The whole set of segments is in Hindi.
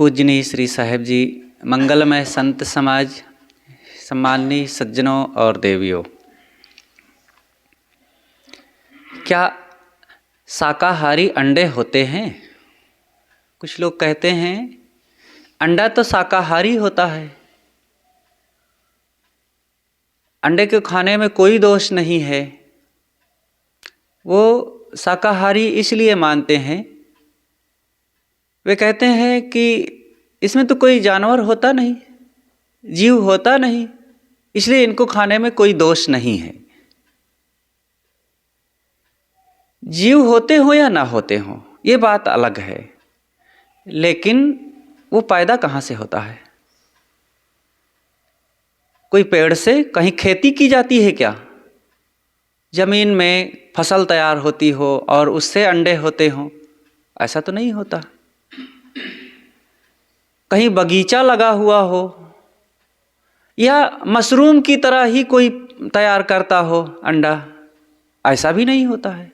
पूजनीय श्री साहेब जी, मंगलमय संत समाज, सम्माननीय सज्जनों और देवियों, क्या शाकाहारी अंडे होते हैं? कुछ लोग कहते हैं अंडा तो शाकाहारी होता है, अंडे के खाने में कोई दोष नहीं है। वो शाकाहारी इसलिए मानते हैं, वे कहते हैं कि इसमें तो कोई जानवर होता नहीं, जीव होता नहीं, इसलिए इनको खाने में कोई दोष नहीं है। जीव होते हो या ना होते हो ये बात अलग है, लेकिन वो पैदा कहाँ से होता है? कोई पेड़ से कहीं खेती की जाती है क्या? जमीन में फसल तैयार होती हो और उससे अंडे होते हों? ऐसा तो नहीं होता। कहीं बगीचा लगा हुआ हो या मशरूम की तरह ही कोई तैयार करता हो अंडा, ऐसा भी नहीं होता है।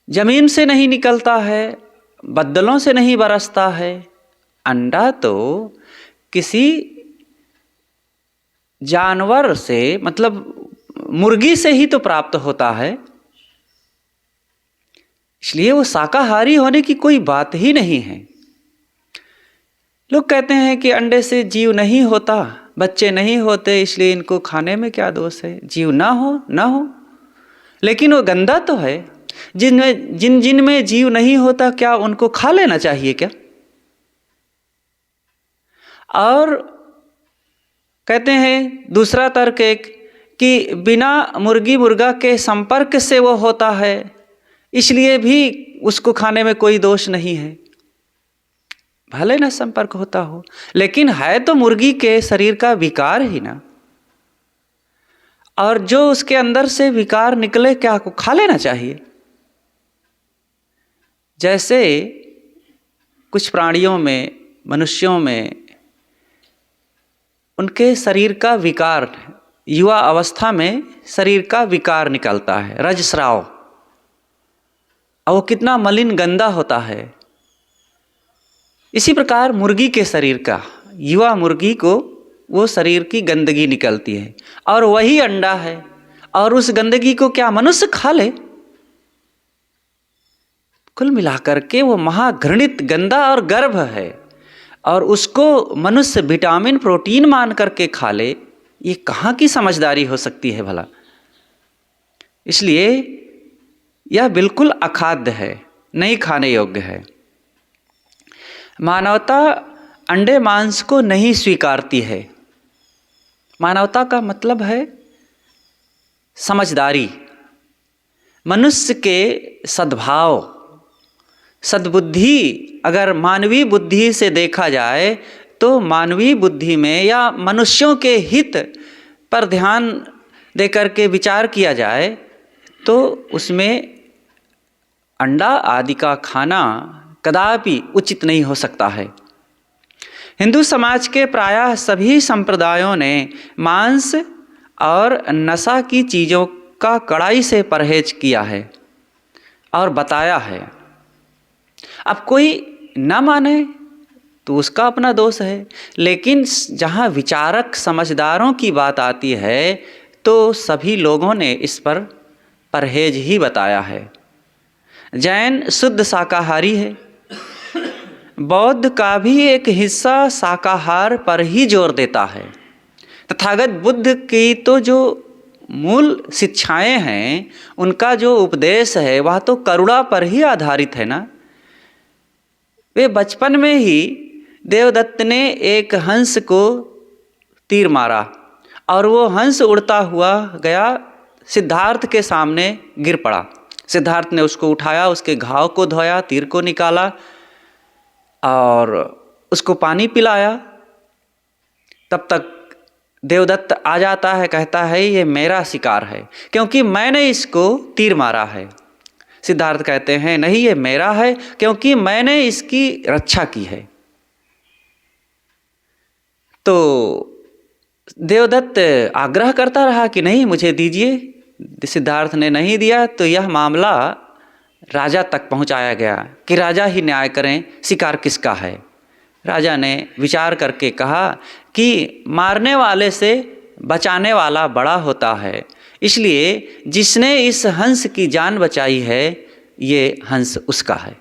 जमीन से नहीं निकलता है, बदलों से नहीं बरसता है। अंडा तो किसी जानवर से, मतलब मुर्गी से ही तो प्राप्त होता है, इसलिए वो शाकाहारी होने की कोई बात ही नहीं है। लोग कहते हैं कि अंडे से जीव नहीं होता, बच्चे नहीं होते, इसलिए इनको खाने में क्या दोष है? जीव ना हो, लेकिन वो गंदा तो है। जिन में जीव नहीं होता, क्या उनको खा लेना चाहिए क्या? और कहते हैं दूसरा तर्क एक कि बिना मुर्गी मुर्गा के संपर्क से वो होता है, इसलिए भी उसको खाने में कोई दोष नहीं है। भले ना संपर्क होता हो, लेकिन है तो मुर्गी के शरीर का विकार ही ना, और जो उसके अंदर से विकार निकले, क्या को खा लेना चाहिए? जैसे कुछ प्राणियों में, मनुष्यों में उनके शरीर का विकार, युवा अवस्था में शरीर का विकार निकलता है, रजस्राव, और वो कितना मलिन गंदा होता है। इसी प्रकार मुर्गी के शरीर का, युवा मुर्गी को वो शरीर की गंदगी निकलती है, और वही अंडा है, और उस गंदगी को क्या मनुष्य खा ले? कुल मिलाकर के वो महाघृणित, गंदा और गर्भ है, और उसको मनुष्य विटामिन प्रोटीन मान करके खा ले, ये कहाँ की समझदारी हो सकती है भला? इसलिए यह बिल्कुल अखाद्य है, नहीं खाने योग्य है। मानवता अंडे मांस को नहीं स्वीकारती है। मानवता का मतलब है समझदारी, मनुष्य के सद्भाव, सद्बुद्धि। अगर मानवीय बुद्धि से देखा जाए तो मानवीय बुद्धि में या मनुष्यों के हित पर ध्यान देकर के विचार किया जाए तो उसमें अंडा आदि का खाना कदापि उचित नहीं हो सकता है। हिंदू समाज के प्रायः सभी संप्रदायों ने मांस और नशा की चीज़ों का कड़ाई से परहेज किया है और बताया है। अब कोई ना माने तो उसका अपना दोष है, लेकिन जहाँ विचारक समझदारों की बात आती है तो सभी लोगों ने इस पर परहेज ही बताया है। जैन शुद्ध शाकाहारी है, बौद्ध का भी एक हिस्सा शाकाहार पर ही जोर देता है। तथागत बुद्ध की तो जो मूल शिक्षाएं हैं, उनका जो उपदेश है, वह तो करुणा पर ही आधारित है ना। वे बचपन में ही देवदत्त ने एक हंस को तीर मारा और वो हंस उड़ता हुआ गया, सिद्धार्थ के सामने गिर पड़ा। सिद्धार्थ ने उसको उठाया, उसके घाव को धोया, तीर को निकाला और उसको पानी पिलाया। तब तक देवदत्त आ जाता है, कहता है ये मेरा शिकार है क्योंकि मैंने इसको तीर मारा है। सिद्धार्थ कहते हैं नहीं, ये मेरा है क्योंकि मैंने इसकी रक्षा की है। तो देवदत्त आग्रह करता रहा कि नहीं मुझे दीजिए। सिद्धार्थ ने नहीं दिया तो यह मामला राजा तक पहुंचाया गया कि राजा ही न्याय करें, शिकार किसका है। राजा ने विचार करके कहा कि मारने वाले से बचाने वाला बड़ा होता है, इसलिए जिसने इस हंस की जान बचाई है ये हंस उसका है।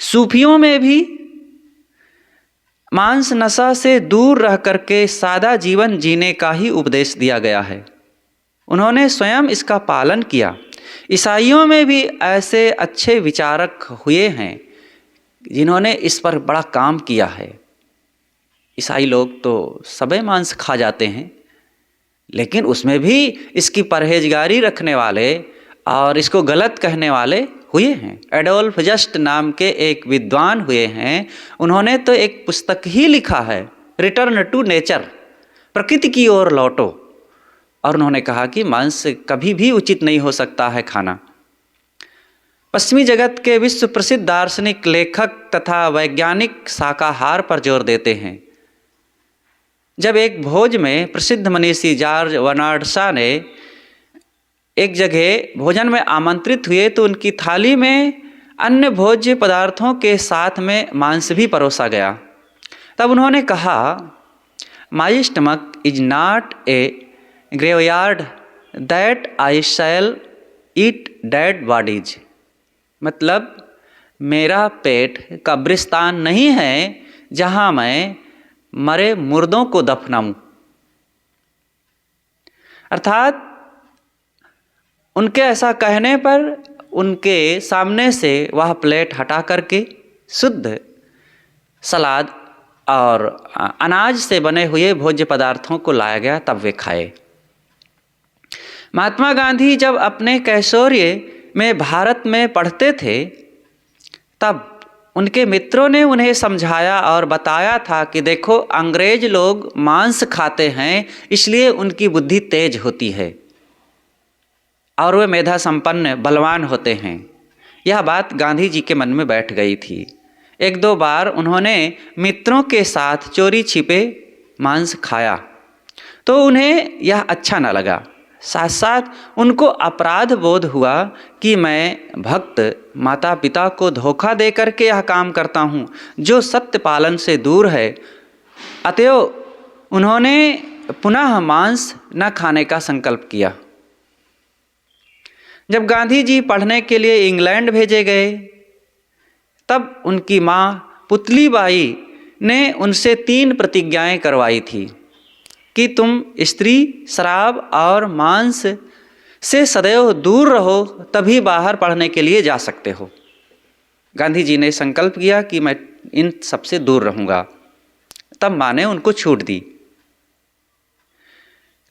सूफियों में भी मांस नशा से दूर रह करके सादा जीवन जीने का ही उपदेश दिया गया है। उन्होंने स्वयं इसका पालन किया। ईसाइयों में भी ऐसे अच्छे विचारक हुए हैं जिन्होंने इस पर बड़ा काम किया है। ईसाई लोग तो सबे मांस खा जाते हैं, लेकिन उसमें भी इसकी परहेजगारी रखने वाले और इसको गलत कहने वाले हुए हैं। एडोल्फ जस्ट नाम के एक विद्वान हुए हैं, उन्होंने तो एक पुस्तक ही लिखा है, रिटर्न टू नेचर, प्रकृति की ओर लौटो। और उन्होंने कहा कि मांस कभी भी उचित नहीं हो सकता है खाना। पश्चिमी जगत के विश्व प्रसिद्ध दार्शनिक, लेखक तथा वैज्ञानिक शाकाहार पर जोर देते हैं। जब एक भोज में प्रसिद्ध मनीषी जॉर्ज बर्नार्ड शॉ ने एक जगह भोजन में आमंत्रित हुए तो उनकी थाली में अन्य भोज्य पदार्थों के साथ में मांस भी परोसा गया। तब उन्होंने कहा, my stomach is not a graveyard that I shall eat dead bodies. मतलब मेरा पेट कब्रिस्तान नहीं है जहाँ मैं मरे मुर्दों को दफनाऊं। अर्थात उनके ऐसा कहने पर उनके सामने से वह प्लेट हटा करके शुद्ध सलाद और अनाज से बने हुए भोज्य पदार्थों को लाया गया, तब वे खाए। महात्मा गांधी जब अपने कैशोर्य में भारत में पढ़ते थे तब उनके मित्रों ने उन्हें समझाया और बताया था कि देखो, अंग्रेज लोग मांस खाते हैं इसलिए उनकी बुद्धि तेज होती है और वे मेधा संपन्न बलवान होते हैं। यह बात गांधी जी के मन में बैठ गई थी। एक दो बार उन्होंने मित्रों के साथ चोरी छिपे मांस खाया तो उन्हें यह अच्छा न लगा। साथ साथ उनको अपराध बोध हुआ कि मैं भक्त माता पिता को धोखा दे करके यह काम करता हूँ जो सत्य पालन से दूर है। अतएव उन्होंने पुनः मांस न खाने का संकल्प किया। जब गांधी जी पढ़ने के लिए इंग्लैंड भेजे गए तब उनकी माँ पुतलीबाई ने उनसे 3 प्रतिज्ञाएं करवाई थी कि तुम स्त्री, शराब और मांस से सदैव दूर रहो, तभी बाहर पढ़ने के लिए जा सकते हो। गांधी जी ने संकल्प किया कि मैं इन सबसे दूर रहूँगा। तब माँ ने उनको छूट दी।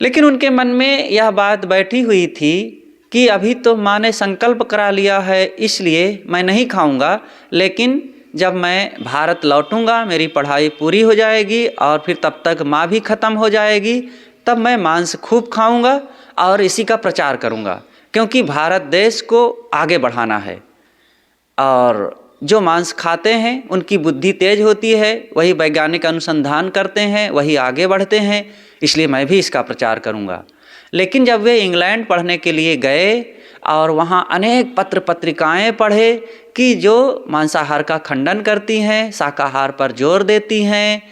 लेकिन उनके मन में यह बात बैठी हुई थी कि अभी तो माँ ने संकल्प करा लिया है इसलिए मैं नहीं खाऊंगा, लेकिन जब मैं भारत लौटूंगा, मेरी पढ़ाई पूरी हो जाएगी और फिर तब तक माँ भी ख़त्म हो जाएगी, तब मैं मांस खूब खाऊंगा और इसी का प्रचार करूंगा, क्योंकि भारत देश को आगे बढ़ाना है। और जो मांस खाते हैं उनकी बुद्धि तेज होती है, वही वैज्ञानिक अनुसंधान करते हैं, वही आगे बढ़ते हैं, इसलिए मैं भी इसका प्रचार करूंगा। लेकिन जब वे इंग्लैंड पढ़ने के लिए गए और वहाँ अनेक पत्र पत्रिकाएं पढ़े कि जो मांसाहार का खंडन करती हैं, शाकाहार पर जोर देती हैं,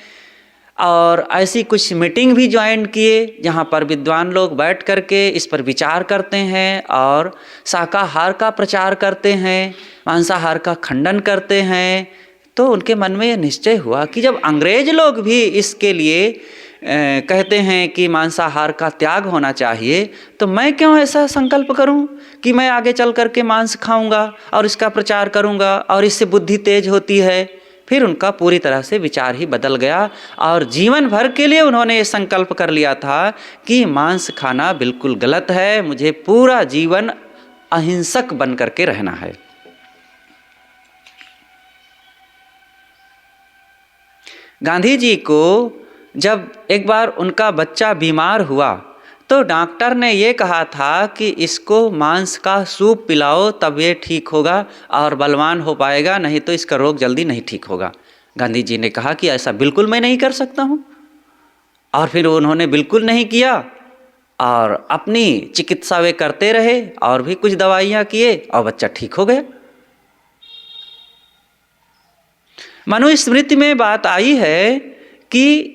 और ऐसी कुछ मीटिंग भी ज्वाइन किए जहाँ पर विद्वान लोग बैठ करके इस पर विचार करते हैं और शाकाहार का प्रचार करते हैं, मांसाहार का खंडन करते हैं, तो उनके मन में यह निश्चय हुआ कि जब अंग्रेज लोग भी इसके लिए कहते हैं कि मांसाहार का त्याग होना चाहिए, तो मैं क्यों ऐसा संकल्प करूं कि मैं आगे चल करके मांस खाऊंगा और इसका प्रचार करूंगा और इससे बुद्धि तेज होती है। फिर उनका पूरी तरह से विचार ही बदल गया और जीवन भर के लिए उन्होंने ये संकल्प कर लिया था कि मांस खाना बिल्कुल गलत है, मुझे पूरा जीवन अहिंसक बन करके रहना है। गांधी जी को जब एक बार उनका बच्चा बीमार हुआ तो डॉक्टर ने ये कहा था कि इसको मांस का सूप पिलाओ, तब ये ठीक होगा और बलवान हो पाएगा, नहीं तो इसका रोग जल्दी नहीं ठीक होगा। गांधी जी ने कहा कि ऐसा बिल्कुल मैं नहीं कर सकता हूँ, और फिर उन्होंने बिल्कुल नहीं किया और अपनी चिकित्सा वे करते रहे और भी कुछ दवाइयाँ किए और बच्चा ठीक हो गया। मनुस्मृति में बात आई है कि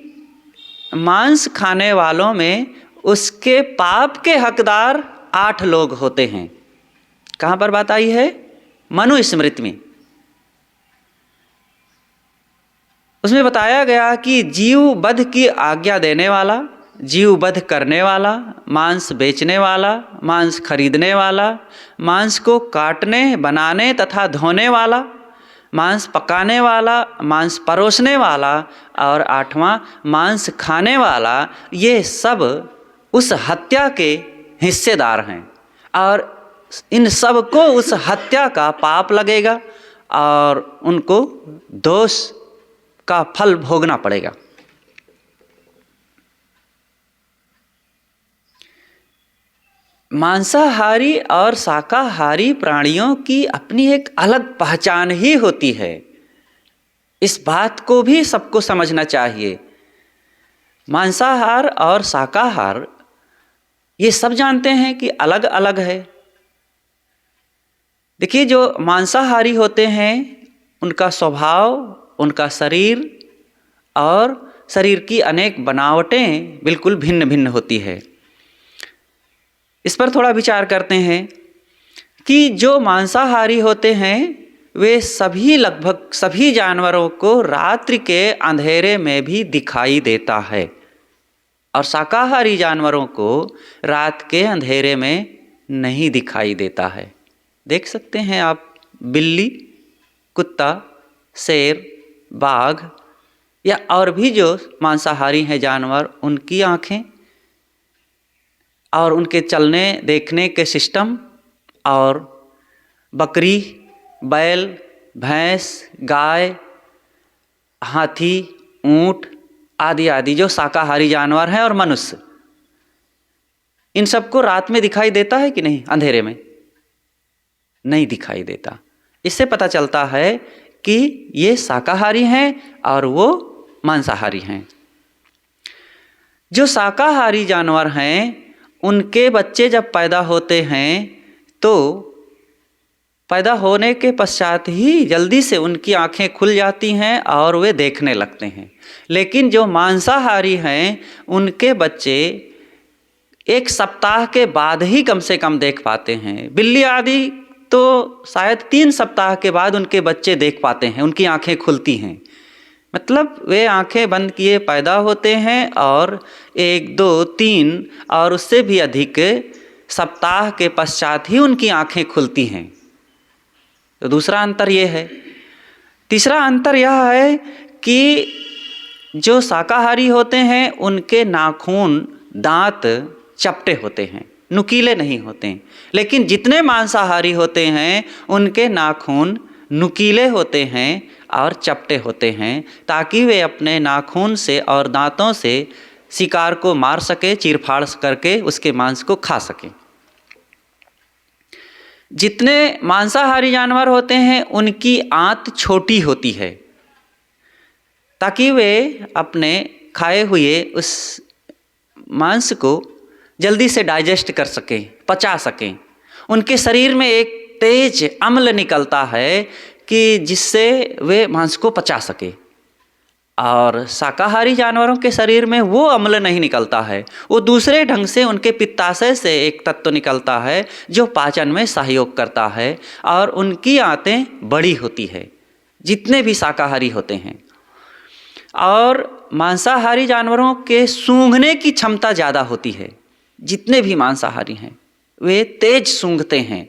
मांस खाने वालों में उसके पाप के हकदार 8 लोग होते हैं। कहाँ पर बात आई है? मनुस्मृति में। उसमें बताया गया कि जीव वध की आज्ञा देने वाला, जीव वध करने वाला, मांस बेचने वाला, मांस खरीदने वाला, मांस को काटने, बनाने तथा धोने वाला, मांस पकाने वाला, मांस परोसने वाला और 8वां मांस खाने वाला, ये सब उस हत्या के हिस्सेदार हैं और इन सब को उस हत्या का पाप लगेगा और उनको दोष का फल भोगना पड़ेगा। मांसाहारी और शाकाहारी प्राणियों की अपनी एक अलग पहचान ही होती है। इस बात को भी सबको समझना चाहिए। मांसाहार और शाकाहार ये सब जानते हैं कि अलग अलग है। देखिए, जो मांसाहारी होते हैं उनका स्वभाव, उनका शरीर और शरीर की अनेक बनावटें बिल्कुल भिन्न भिन्न होती है। इस पर थोड़ा विचार करते हैं कि जो मांसाहारी होते हैं वे सभी, लगभग सभी जानवरों को रात्रि के अंधेरे में भी दिखाई देता है और शाकाहारी जानवरों को रात के अंधेरे में नहीं दिखाई देता है। देख सकते हैं आप, बिल्ली, कुत्ता, शेर, बाघ या और भी जो मांसाहारी हैं जानवर, उनकी आँखें और उनके चलने देखने के सिस्टम, और बकरी, बैल, भैंस, गाय, हाथी, ऊंट आदि आदि जो शाकाहारी जानवर हैं और मनुष्य, इन सबको रात में दिखाई देता है कि नहीं? अंधेरे में नहीं दिखाई देता। इससे पता चलता है कि ये शाकाहारी हैं और वो मांसाहारी हैं। जो शाकाहारी जानवर हैं उनके बच्चे जब पैदा होते हैं तो पैदा होने के पश्चात ही जल्दी से उनकी आंखें खुल जाती हैं और वे देखने लगते हैं। लेकिन जो मांसाहारी हैं उनके बच्चे 1 सप्ताह के बाद ही कम से कम देख पाते हैं। बिल्ली आदि तो शायद 3 सप्ताह के बाद उनके बच्चे देख पाते हैं, उनकी आंखें खुलती हैं। मतलब वे आंखें बंद किए पैदा होते हैं और 1, 2, 3 और उससे भी अधिक सप्ताह के पश्चात ही उनकी आंखें खुलती हैं। तो दूसरा अंतर ये है। तीसरा अंतर यह है कि जो शाकाहारी होते हैं उनके नाखून, दांत चपटे होते हैं, नुकीले नहीं होते हैं। लेकिन जितने मांसाहारी होते हैं उनके नाखून नुकीले होते हैं और चपटे होते हैं, ताकि वे अपने नाखून से और दांतों से शिकार को मार सके, चीरफाड़ करके उसके मांस को खा सकें। जितने मांसाहारी जानवर होते हैं उनकी आंत छोटी होती है, ताकि वे अपने खाए हुए उस मांस को जल्दी से डाइजेस्ट कर सकें, पचा सकें। उनके शरीर में एक तेज अम्ल निकलता है कि जिससे वे मांस को पचा सके। और शाकाहारी जानवरों के शरीर में वो अम्ल नहीं निकलता है, वो दूसरे ढंग से उनके पित्ताशय से एक तत्व निकलता है जो पाचन में सहयोग करता है और उनकी आंतें बड़ी होती है, जितने भी शाकाहारी होते हैं। और मांसाहारी जानवरों के सूंघने की क्षमता ज़्यादा होती है। जितने भी मांसाहारी हैं वे तेज सूंघते हैं,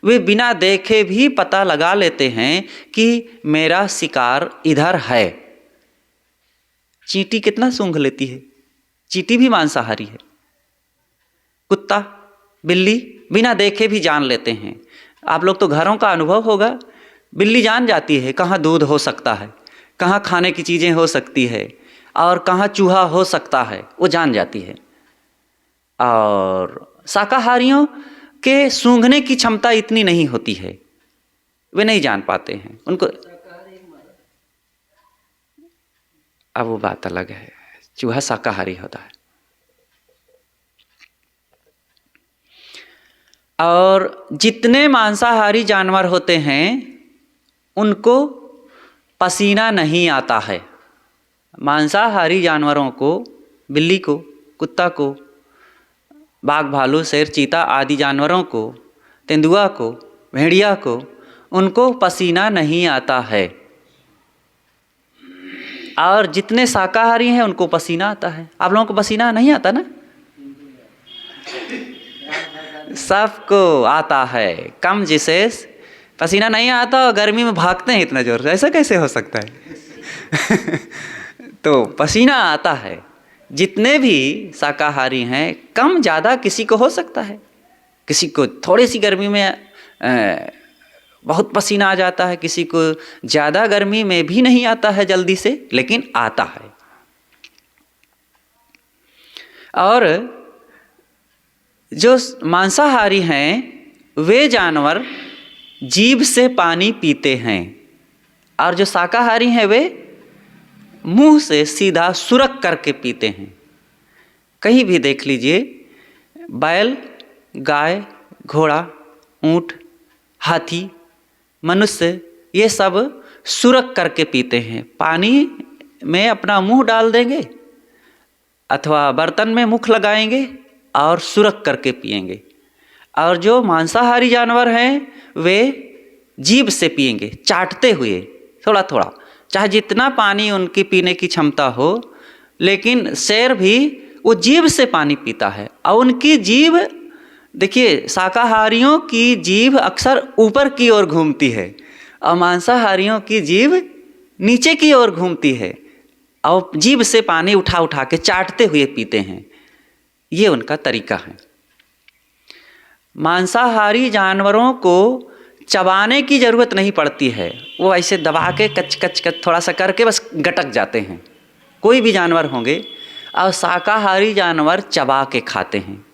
वे बिना देखे भी पता लगा लेते हैं कि मेरा शिकार इधर है। चींटी कितना सूंघ लेती है, चींटी भी मांसाहारी है। कुत्ता, बिल्ली बिना देखे भी जान लेते हैं। आप लोग तो घरों का अनुभव होगा, बिल्ली जान जाती है कहाँ दूध हो सकता है, कहाँ खाने की चीज़ें हो सकती है और कहाँ चूहा हो सकता है, वो जान जाती है। और शाकाहारियों के सूंघने की क्षमता इतनी नहीं होती है, वे नहीं जान पाते हैं उनको। अब वो बात अलग है, चूहा शाकाहारी होता है। और जितने मांसाहारी जानवर होते हैं उनको पसीना नहीं आता है। मांसाहारी जानवरों को, बिल्ली को, कुत्ता को, बाघ, भालू, शेर, चीता आदि जानवरों को, तेंदुआ को, भेड़िया को, उनको पसीना नहीं आता है। और जितने शाकाहारी हैं उनको पसीना आता है। आप लोगों को पसीना नहीं आता ना? सबको आता है, कम विशेष पसीना नहीं आता और गर्मी में भागते हैं इतना जोर से, ऐसा कैसे हो सकता है? तो पसीना आता है। जितने भी शाकाहारी हैं, कम ज़्यादा किसी को हो सकता है, किसी को थोड़ी सी गर्मी में बहुत पसीना आ जाता है, किसी को ज़्यादा गर्मी में भी नहीं आता है जल्दी से, लेकिन आता है। और जो मांसाहारी हैं वे जानवर जीभ से पानी पीते हैं, और जो शाकाहारी हैं वे मुंह से सीधा सुरक करके पीते हैं। कहीं भी देख लीजिए, बैल, गाय, घोड़ा, ऊंट, हाथी, मनुष्य, ये सब सुरक करके पीते हैं। पानी में अपना मुंह डाल देंगे अथवा बर्तन में मुख लगाएंगे और सुरक करके पिएंगे। और जो मांसाहारी जानवर हैं वे जीभ से पिएंगे, चाटते हुए थोड़ा थोड़ा, चाहे जितना पानी उनकी पीने की क्षमता हो, लेकिन शेर भी वो जीभ से पानी पीता है। और उनकी जीभ, देखिए, शाकाहारियों की जीभ अक्सर ऊपर की ओर घूमती है और मांसाहारियों की जीभ नीचे की ओर घूमती है, और जीभ से पानी उठा उठा के चाटते हुए पीते हैं। ये उनका तरीका है। मांसाहारी जानवरों को चबाने की ज़रूरत नहीं पड़ती है, वो ऐसे दबा के कच कच कच थोड़ा सा करके बस गटक जाते हैं, कोई भी जानवर होंगे। और शाकाहारी जानवर चबा के खाते हैं।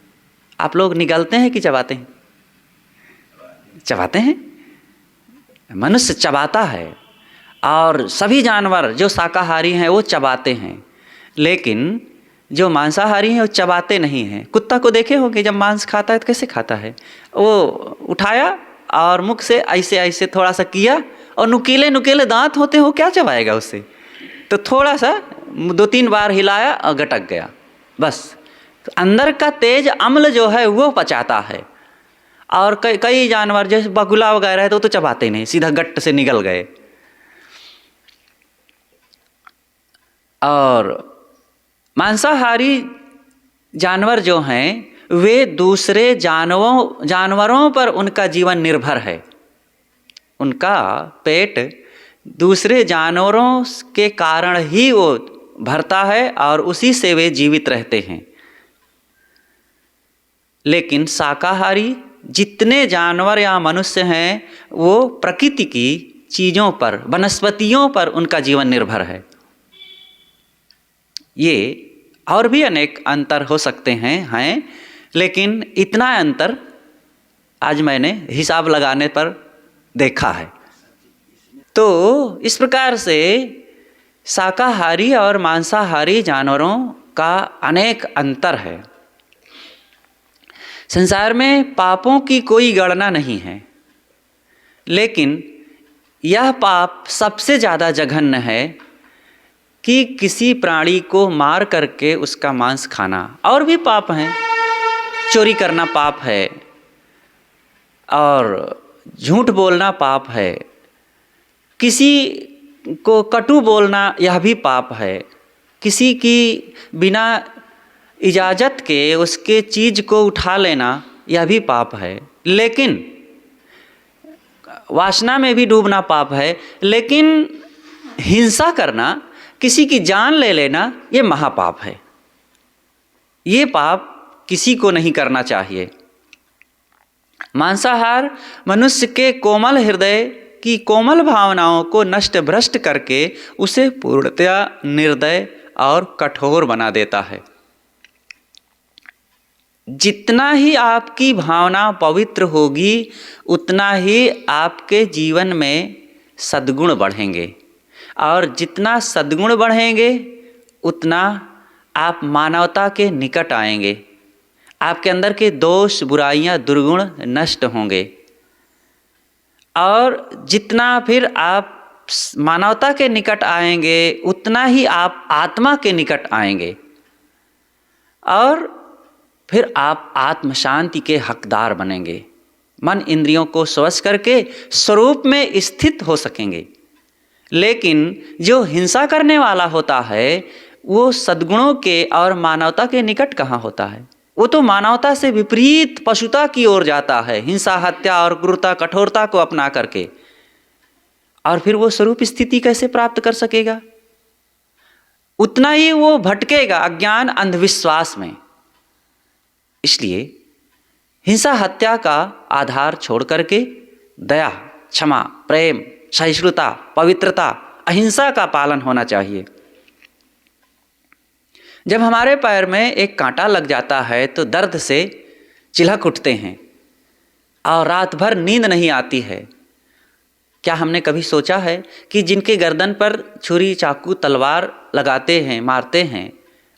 आप लोग निगलते हैं कि चबाते हैं? चबाते हैं। मनुष्य चबाता है और सभी जानवर जो शाकाहारी हैं वो चबाते हैं, लेकिन जो मांसाहारी हैं वो चबाते नहीं हैं। कुत्ता को देखे होंगे, जब मांस खाता है तो कैसे खाता है? वो उठाया और मुख से ऐसे ऐसे थोड़ा सा किया, और नुकीले नुकीले दांत होते हैं, वो क्या चबाएगा उससे? तो थोड़ा सा 2-3 बार हिलाया और गटक गया, बस। तो अंदर का तेज अम्ल जो है वो पचाता है। और कई जानवर जैसे बगुला वगैरह है तो चबाते नहीं, सीधा गट्ट से निगल गए। और मांसाहारी जानवर जो हैं वे दूसरे जानवरों पर उनका जीवन निर्भर है। उनका पेट दूसरे जानवरों के कारण ही वो भरता है और उसी से वे जीवित रहते हैं। लेकिन शाकाहारी जितने जानवर या मनुष्य हैं वो प्रकृति की चीज़ों पर, वनस्पतियों पर उनका जीवन निर्भर है। ये और भी अनेक अंतर हो सकते हैं, लेकिन इतना अंतर आज मैंने हिसाब लगाने पर देखा है। तो इस प्रकार से शाकाहारी और मांसाहारी जानवरों का अनेक अंतर है। संसार में पापों की कोई गणना नहीं है, लेकिन यह पाप सबसे ज़्यादा जघन्य है कि किसी प्राणी को मार करके उसका मांस खाना। और भी पाप हैं, चोरी करना पाप है, और झूठ बोलना पाप है, किसी को कटु बोलना यह भी पाप है, किसी की बिना इजाज़त के उसके चीज़ को उठा लेना यह भी पाप है। लेकिन वासना में भी डूबना पाप है, लेकिन हिंसा करना, किसी की जान ले लेना, ये महापाप है। ये पाप किसी को नहीं करना चाहिए। मांसाहार मनुष्य के कोमल हृदय की कोमल भावनाओं को नष्ट भ्रष्ट करके उसे पूर्णतया निर्दय और कठोर बना देता है। जितना ही आपकी भावना पवित्र होगी उतना ही आपके जीवन में सद्गुण बढ़ेंगे, और जितना सद्गुण बढ़ेंगे उतना आप मानवता के निकट आएंगे। आपके अंदर के दोष, बुराइयां, दुर्गुण नष्ट होंगे। और जितना फिर आप मानवता के निकट आएंगे उतना ही आप आत्मा के निकट आएंगे और फिर आप आत्म शांति के हकदार बनेंगे। मन इंद्रियों को स्वश करके स्वरूप में स्थित हो सकेंगे। लेकिन जो हिंसा करने वाला होता है वो सद्गुणों के और मानवता के निकट कहाँ होता है। वो तो मानवता से विपरीत पशुता की ओर जाता है, हिंसा, हत्या और क्रूरता, कठोरता को अपना करके। और फिर वो स्वरूप स्थिति कैसे प्राप्त कर सकेगा? उतना ही वो भटकेगा अज्ञान, अंधविश्वास में। इसलिए हिंसा, हत्या का आधार छोड़ करके दया, क्षमा, प्रेम, सहिष्णुता, पवित्रता, अहिंसा का पालन होना चाहिए। जब हमारे पैर में एक कांटा लग जाता है तो दर्द से चिल्हक उठते हैं और रात भर नींद नहीं आती है। क्या हमने कभी सोचा है कि जिनके गर्दन पर छुरी, चाकू, तलवार लगाते हैं, मारते हैं,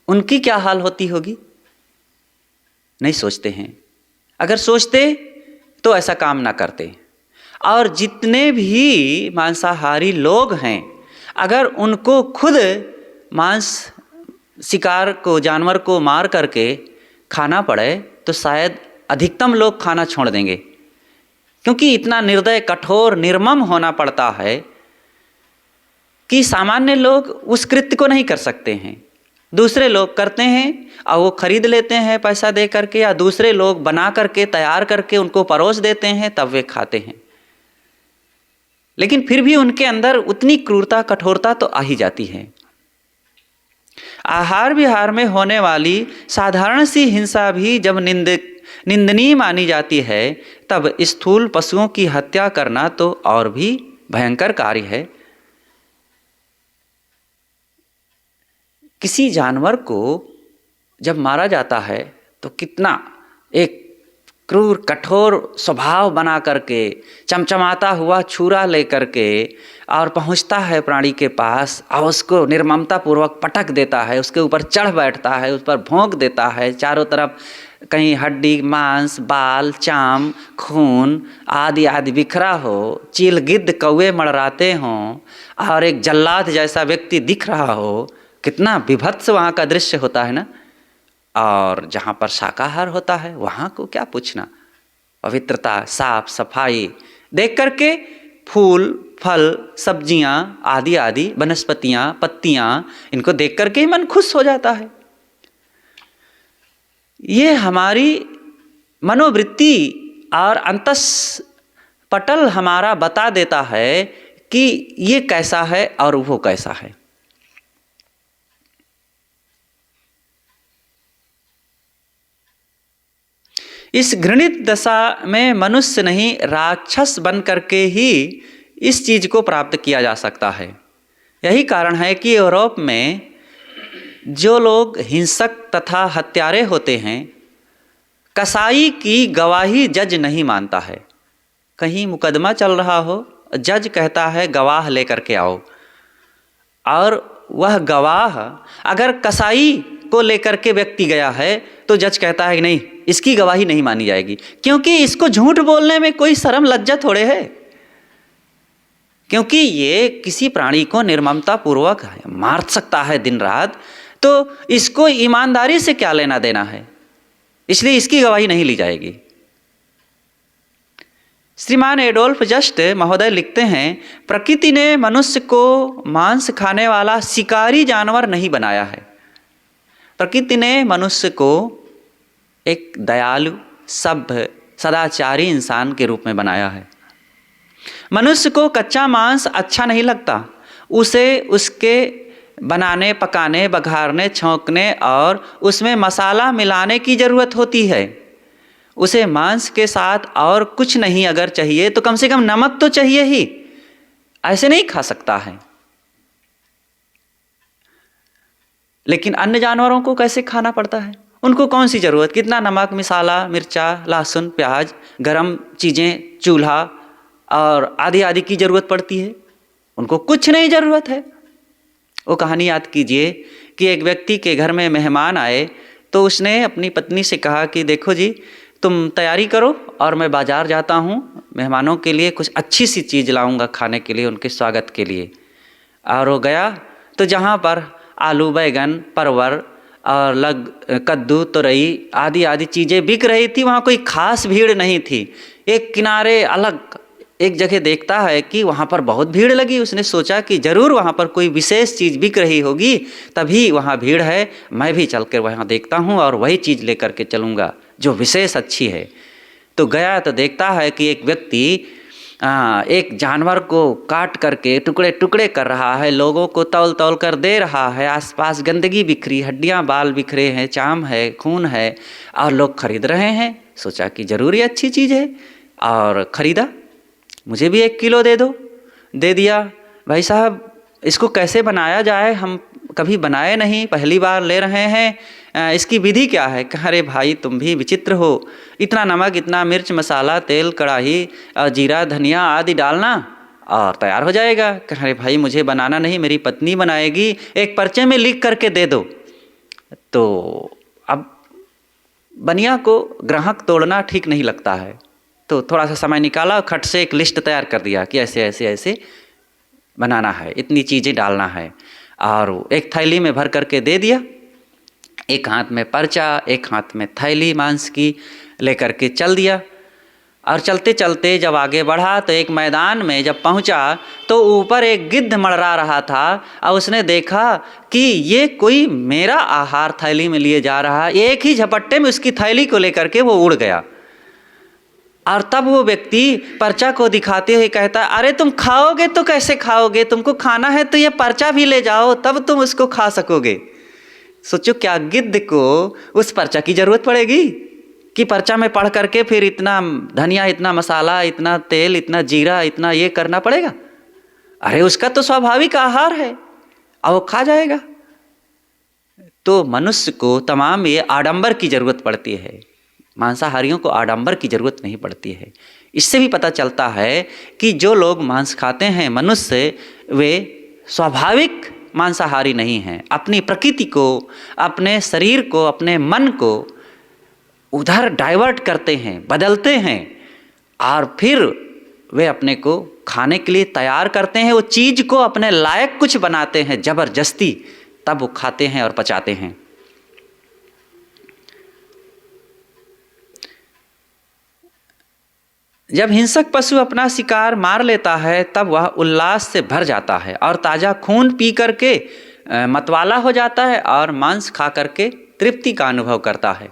उनकी क्या हाल होती होगी? नहीं सोचते हैं। अगर सोचते तो ऐसा काम ना करते। और जितने भी मांसाहारी लोग हैं, अगर उनको खुद मांस, शिकार को, जानवर को मार करके खाना पड़े तो शायद अधिकतम लोग खाना छोड़ देंगे, क्योंकि इतना निर्दय, कठोर, निर्मम होना पड़ता है कि सामान्य लोग उस कृत्य को नहीं कर सकते हैं। दूसरे लोग करते हैं और वो खरीद लेते हैं पैसा दे करके, या दूसरे लोग बना करके, तैयार करके उनको परोस देते हैं, तब वे खाते हैं। लेकिन फिर भी उनके अंदर उतनी क्रूरता, कठोरता तो आ ही जाती है। आहार विहार में होने वाली साधारण सी हिंसा भी जब निंदनीय मानी जाती है, तब स्थूल पशुओं की हत्या करना तो और भी भयंकर कार्य है। किसी जानवर को जब मारा जाता है तो कितना एक क्रूर, कठोर स्वभाव बना करके, चमचमाता हुआ छुरा ले करके और पहुंचता है प्राणी के पास और उसको निर्ममता पूर्वक पटक देता है, उसके ऊपर चढ़ बैठता है, उस पर भोंक देता है। चारों तरफ कहीं हड्डी, मांस, बाल, चाम, खून आदि आदि बिखरा हो, चील, गिद्ध, कौवे मड़राते हों और एक जल्लाद जैसा व्यक्ति दिख रहा हो, कितना विभत्स वहाँ का दृश्य होता है ना। और जहाँ पर शाकाहार होता है वहाँ को क्या पूछना। पवित्रता, साफ सफाई देख करके फूल, फल, सब्जियाँ आदि आदि, वनस्पतियाँ, पत्तियाँ, इनको देख करके ही मन खुश हो जाता है। ये हमारी मनोवृत्ति और अंतःपटल हमारा बता देता है कि ये कैसा है और वो कैसा है। इस घृणित दशा में मनुष्य नहीं, राक्षस बन करके ही इस चीज़ को प्राप्त किया जा सकता है। यही कारण है कि यूरोप में जो लोग हिंसक तथा हत्यारे होते हैं, कसाई की गवाही जज नहीं मानता है। कहीं मुकदमा चल रहा हो, जज कहता है गवाह लेकर के आओ, और वह गवाह अगर कसाई को लेकर के व्यक्ति गया है तो जज कहता है कि नहीं, इसकी गवाही नहीं मानी जाएगी, क्योंकि इसको झूठ बोलने में कोई शर्म लज्जा थोड़े है। क्योंकि ये किसी प्राणी को निर्ममता पूर्वक मार सकता है दिन रात, तो इसको ईमानदारी से क्या लेना देना है, इसलिए इसकी गवाही नहीं ली जाएगी। श्रीमान एडोल्फ जस्ट महोदय लिखते हैं, प्रकृति ने मनुष्य को मांस खाने वाला शिकारी जानवर नहीं बनाया है। प्रकृति ने मनुष्य को एक दयालु, सभ्य, सदाचारी इंसान के रूप में बनाया है। मनुष्य को कच्चा मांस अच्छा नहीं लगता, उसे उसके बनाने, पकाने, बघारने, छौंकने और उसमें मसाला मिलाने की ज़रूरत होती है। उसे मांस के साथ और कुछ नहीं अगर चाहिए तो कम से कम नमक तो चाहिए ही, ऐसे नहीं खा सकता है। लेकिन अन्य जानवरों को कैसे खाना पड़ता है? उनको कौन सी ज़रूरत, कितना नमक, मिसाला, मिर्चा, लहसुन, प्याज, गरम चीज़ें, चूल्हा और आदि आदि की ज़रूरत पड़ती है। उनको कुछ नहीं ज़रूरत है। वो कहानी याद कीजिए कि एक व्यक्ति के घर में मेहमान आए तो उसने अपनी पत्नी से कहा कि देखो जी, तुम तैयारी करो और मैं बाज़ार जाता हूँ, मेहमानों के लिए कुछ अच्छी सी चीज़ लाऊंगा खाने के लिए, उनके स्वागत के लिए। और वो गया तो जहाँ पर आलू, बैगन, परवर और कद्दू, तोरई आदि आदि चीज़ें बिक रही थी, वहाँ कोई खास भीड़ नहीं थी। एक किनारे अलग एक जगह देखता है कि वहाँ पर बहुत भीड़ लगी। उसने सोचा कि ज़रूर वहाँ पर कोई विशेष चीज़ बिक रही होगी, तभी वहाँ भीड़ है। मैं भी चल कर वहाँ देखता हूँ और वही चीज़ लेकर के चलूँगा जो विशेष अच्छी है। तो गया तो देखता है कि एक व्यक्ति एक जानवर को काट करके टुकड़े टुकड़े कर रहा है, लोगों को तौल तौल कर दे रहा है। आसपास गंदगी बिखरी, हड्डियाँ बाल बिखरे हैं, चाम है, खून है, और लोग खरीद रहे हैं। सोचा कि ज़रूर ये अच्छी चीज़ है और ख़रीदा। मुझे भी 1 किलो दे दो। दे दिया। भाई साहब, इसको कैसे बनाया जाए, हम कभी बनाए नहीं, पहली बार ले रहे हैं, इसकी विधि क्या है? कहा, अरे भाई तुम भी विचित्र हो, इतना नमक, इतना मिर्च, मसाला, तेल, कढ़ाई, जीरा, धनिया आदि डालना और तैयार हो जाएगा। कहा, अरे भाई मुझे बनाना नहीं, मेरी पत्नी बनाएगी, एक पर्चे में लिख करके दे दो। तो अब बनिया को ग्राहक तोड़ना ठीक नहीं लगता है, तो थोड़ा सा समय निकाला, खट से एक लिस्ट तैयार कर दिया कि ऐसे ऐसे ऐसे बनाना है, इतनी चीज़ें डालना है, और एक थैली में भर करके दे दिया। एक हाथ में पर्चा, एक हाथ में थैली मांस की लेकर के चल दिया। और चलते चलते जब आगे बढ़ा तो एक मैदान में जब पहुंचा तो ऊपर एक गिद्ध मड़रा रहा था, और उसने देखा कि ये कोई मेरा आहार थैली में लिए जा रहा है। एक ही झपट्टे में उसकी थैली को लेकर के वो उड़ गया। और तब वो व्यक्ति पर्चा को दिखाते हुए कहता, अरे तुम खाओगे तो कैसे खाओगे, तुमको खाना है तो ये पर्चा भी ले जाओ, तब तुम उसको खा सकोगे। सोचो, क्या गिद्ध को उस पर्चा की ज़रूरत पड़ेगी कि पर्चा में पढ़ करके फिर इतना धनिया, इतना मसाला, इतना तेल, इतना जीरा, इतना ये करना पड़ेगा? अरे उसका तो स्वाभाविक आहार है और वो खा जाएगा। तो मनुष्य को तमाम ये आडंबर की ज़रूरत पड़ती है, मांसाहारियों को आडंबर की ज़रूरत नहीं पड़ती है। इससे भी पता चलता है कि जो लोग मांस खाते हैं मनुष्य, वे स्वाभाविक मांसाहारी नहीं हैं। अपनी प्रकृति को, अपने शरीर को, अपने मन को उधर डाइवर्ट करते हैं, बदलते हैं, और फिर वे अपने को खाने के लिए तैयार करते हैं। वो चीज़ को अपने लायक कुछ बनाते हैं ज़बरदस्ती, तब वो खाते हैं और पचाते हैं। जब हिंसक पशु अपना शिकार मार लेता है तब वह उल्लास से भर जाता है और ताज़ा खून पी करके मतवाला हो जाता है और मांस खा करके तृप्ति का अनुभव करता है।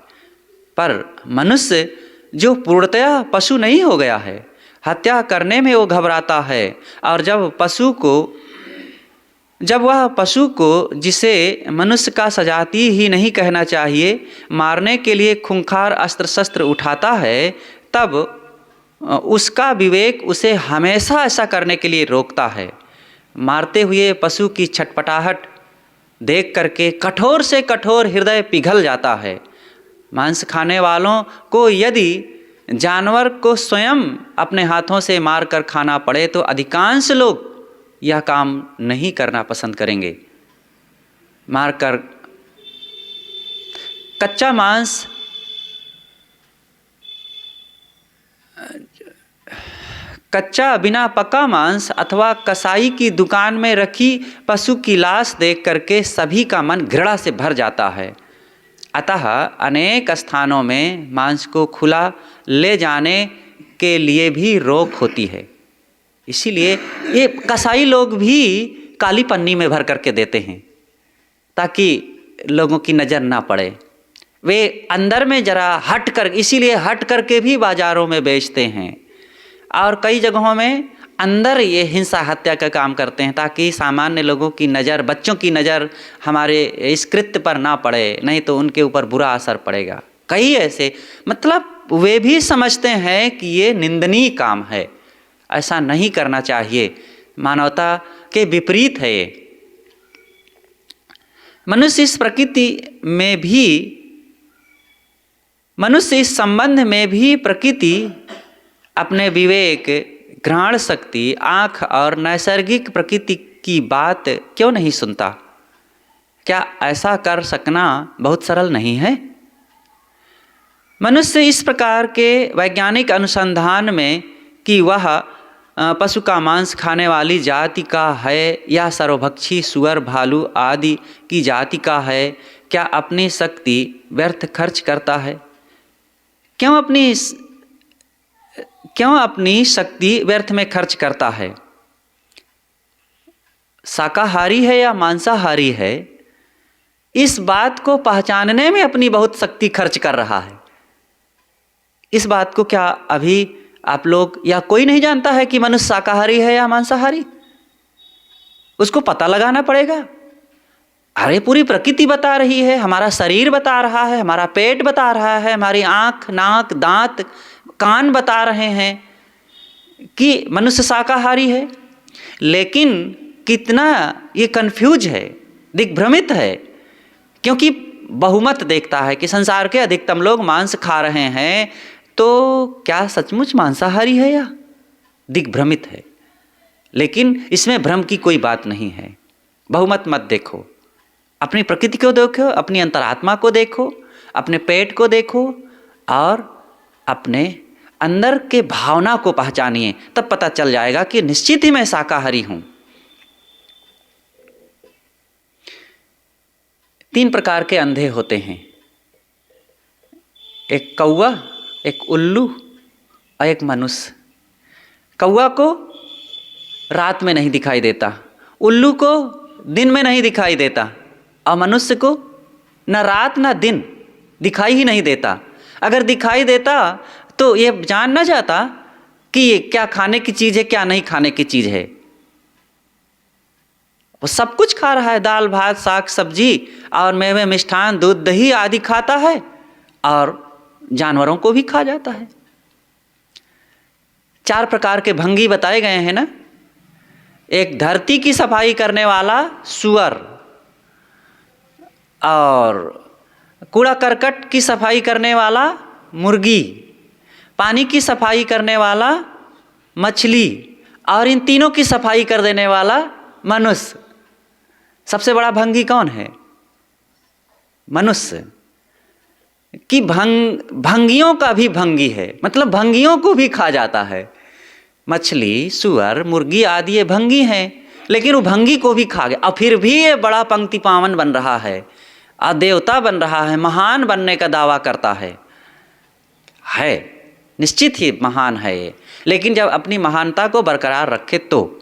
पर मनुष्य जो पूर्णतया पशु नहीं हो गया है, हत्या करने में वो घबराता है। और जब वह पशु को, जिसे मनुष्य का सजाती ही नहीं कहना चाहिए, मारने के लिए खूंखार अस्त्र शस्त्र उठाता है, तब उसका विवेक उसे हमेशा ऐसा करने के लिए रोकता है। मारते हुए पशु की छटपटाहट देख करके कठोर से कठोर हृदय पिघल जाता है। मांस खाने वालों को यदि जानवर को स्वयं अपने हाथों से मार कर खाना पड़े तो अधिकांश लोग यह काम नहीं करना पसंद करेंगे। मारकर कच्चा मांस, कच्चा बिना पका मांस अथवा कसाई की दुकान में रखी पशु की लाश देख करके सभी का मन घृणा से भर जाता है। अतः अनेक स्थानों में मांस को खुला ले जाने के लिए भी रोक होती है। इसीलिए ये कसाई लोग भी काली पन्नी में भर करके देते हैं ताकि लोगों की नज़र ना पड़े। वे अंदर में जरा हट कर, इसीलिए हट करके भी बाज़ारों में बेचते हैं। और कई जगहों में अंदर ये हिंसा हत्या का काम करते हैं ताकि सामान्य लोगों की नज़र, बच्चों की नज़र हमारे इस कृत्य पर ना पड़े, नहीं तो उनके ऊपर बुरा असर पड़ेगा। कई ऐसे, मतलब वे भी समझते हैं कि ये निंदनीय काम है, ऐसा नहीं करना चाहिए, मानवता के विपरीत है ये। मनुष्य इस संबंध में भी प्रकृति अपने विवेक, घ्राण शक्ति, आँख और नैसर्गिक प्रकृति की बात क्यों नहीं सुनता? क्या ऐसा कर सकना बहुत सरल नहीं है? मनुष्य इस प्रकार के वैज्ञानिक अनुसंधान में कि वह पशु का मांस खाने वाली जाति का है या सर्वभक्षी सुअर भालू आदि की जाति का है, क्या अपनी शक्ति व्यर्थ खर्च करता है? क्यों अपनी शक्ति व्यर्थ में खर्च करता है? शाकाहारी है या मांसाहारी है, इस बात को पहचानने में अपनी बहुत शक्ति खर्च कर रहा है। इस बात को क्या अभी आप लोग या कोई नहीं जानता है कि मनुष्य शाकाहारी है या मांसाहारी? उसको पता लगाना पड़ेगा। अरे पूरी प्रकृति बता रही है, हमारा शरीर बता रहा है, हमारा पेट बता रहा है, हमारी आँख नाक दांत कान बता रहे हैं कि मनुष्य शाकाहारी है। लेकिन कितना ये कन्फ्यूज है, दिग्भ्रमित है, क्योंकि बहुमत देखता है कि संसार के अधिकतम लोग मांस खा रहे हैं, तो क्या सचमुच मांसाहारी है या दिग्भ्रमित है? लेकिन इसमें भ्रम की कोई बात नहीं है। बहुमत मत देखो, अपनी प्रकृति को देखो, अपनी अंतरात्मा को देखो, अपने पेट को देखो और अपने अंदर के भावना को पहचानिए, तब पता चल जाएगा कि निश्चित ही मैं शाकाहारी हूँ। 3 प्रकार के अंधे होते हैं, एक कौवा, एक उल्लू और एक मनुष्य। कौवा को रात में नहीं दिखाई देता, उल्लू को दिन में नहीं दिखाई देता और मनुष्य को न रात न दिन दिखाई ही नहीं देता। अगर दिखाई देता तो ये जान ना जाता कि ये क्या खाने की चीज़ है, क्या नहीं खाने की चीज़ है। वो सब कुछ खा रहा है, दाल भात साग सब्जी और मेवे मिष्ठान दूध दही आदि खाता है और जानवरों को भी खा जाता है। 4 प्रकार के भंगी बताए गए हैं ना। एक धरती की सफाई करने वाला सुअर, और कूड़ा करकट की सफाई करने वाला मुर्गी, पानी की सफाई करने वाला मछली और इन तीनों की सफाई कर देने वाला मनुष्य। सबसे बड़ा भंगी कौन है? मनुष्य। कि भंगियों का भी भंगी है, मतलब भंगियों को भी खा जाता है। मछली सुअर मुर्गी आदि ये भंगी हैं, लेकिन वो भंगी को भी खा गया और फिर भी ये बड़ा पंक्ति पावन बन रहा है और देवता बन रहा है, महान बनने का दावा करता है। निश्चित ही महान है ये, लेकिन जब अपनी महानता को बरकरार रखे तो।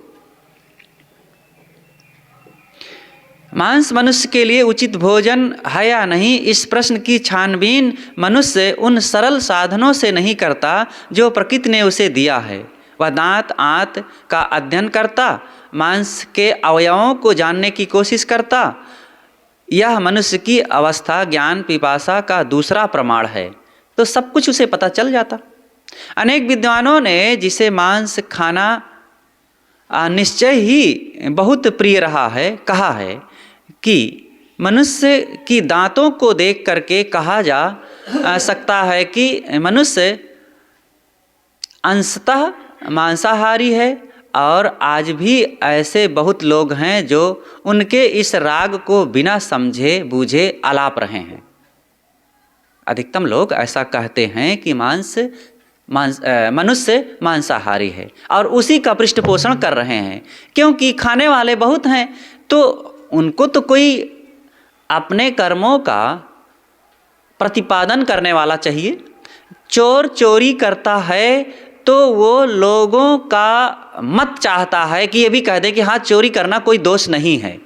मांस मनुष्य के लिए उचित भोजन है या नहीं, इस प्रश्न की छानबीन मनुष्य उन सरल साधनों से नहीं करता जो प्रकृति ने उसे दिया है। वह दांत आंत का अध्ययन करता, मांस के अवयवों को जानने की कोशिश करता। यह मनुष्य की अवस्था ज्ञान पिपासा का दूसरा प्रमाण है, तो सब कुछ उसे पता चल जाता। अनेक विद्वानों ने जिसे मांस खाना निश्चय ही बहुत प्रिय रहा है, कहा है कि मनुष्य की दांतों को देख करके कहा जा सकता है कि मनुष्य अंशतः मांसाहारी है, और आज भी ऐसे बहुत लोग हैं जो उनके इस राग को बिना समझे बूझे आलाप रहे हैं। अधिकतम लोग ऐसा कहते हैं कि मनुष्य मांसाहारी है और उसी का पृष्ठपोषण कर रहे हैं, क्योंकि खाने वाले बहुत हैं, तो उनको तो कोई अपने कर्मों का प्रतिपादन करने वाला चाहिए। चोर चोरी करता है तो वो लोगों का मत चाहता है कि ये भी कह दे कि हाँ चोरी करना कोई दोष नहीं है।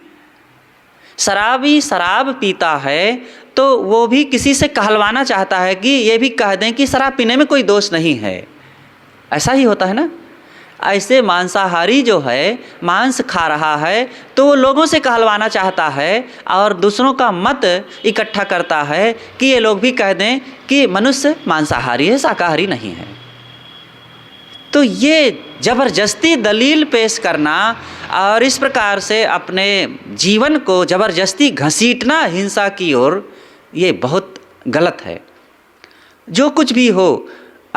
शराबी शराब पीता है तो वो भी किसी से कहलवाना चाहता है कि ये भी कह दें कि शराब पीने में कोई दोष नहीं है। ऐसा ही होता है ना। ऐसे मांसाहारी जो है मांस खा रहा है तो वो लोगों से कहलवाना चाहता है और दूसरों का मत इकट्ठा करता है कि ये लोग भी कह दें कि मनुष्य मांसाहारी है, शाकाहारी नहीं है। तो ये ज़बरदस्ती दलील पेश करना और इस प्रकार से अपने जीवन को ज़बरदस्ती घसीटना हिंसा की ओर, ये बहुत गलत है। जो कुछ भी हो,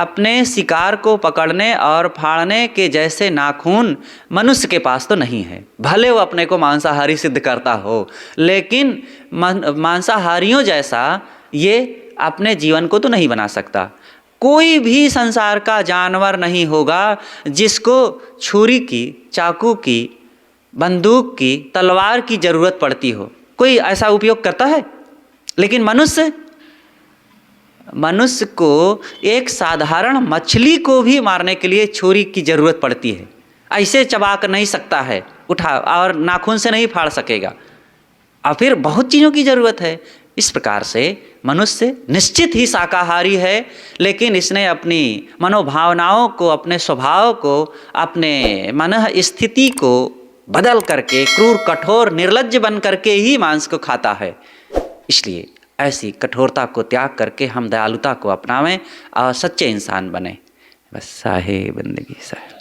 अपने शिकार को पकड़ने और फाड़ने के जैसे नाखून मनुष्य के पास तो नहीं है। भले वो अपने को मांसाहारी सिद्ध करता हो, लेकिन मांसाहारियों जैसा ये अपने जीवन को तो नहीं बना सकता। कोई भी संसार का जानवर नहीं होगा जिसको छुरी की, चाकू की, बंदूक की, तलवार की ज़रूरत पड़ती हो। कोई ऐसा उपयोग करता है? लेकिन मनुष्य को एक साधारण मछली को भी मारने के लिए छुरी की ज़रूरत पड़ती है। ऐसे चबा कर नहीं सकता है, उठा और नाखून से नहीं फाड़ सकेगा, और फिर बहुत चीज़ों की ज़रूरत है। इस प्रकार से मनुष्य निश्चित ही शाकाहारी है, लेकिन इसने अपनी मनोभावनाओं को, अपने स्वभाव को, अपने मन स्थिति को बदल करके क्रूर, कठोर, निर्लज्ज बन करके ही मांस को खाता है। इसलिए ऐसी कठोरता को त्याग करके हम दयालुता को अपनावें और सच्चे इंसान बने। बस साहे बंदगी साहे।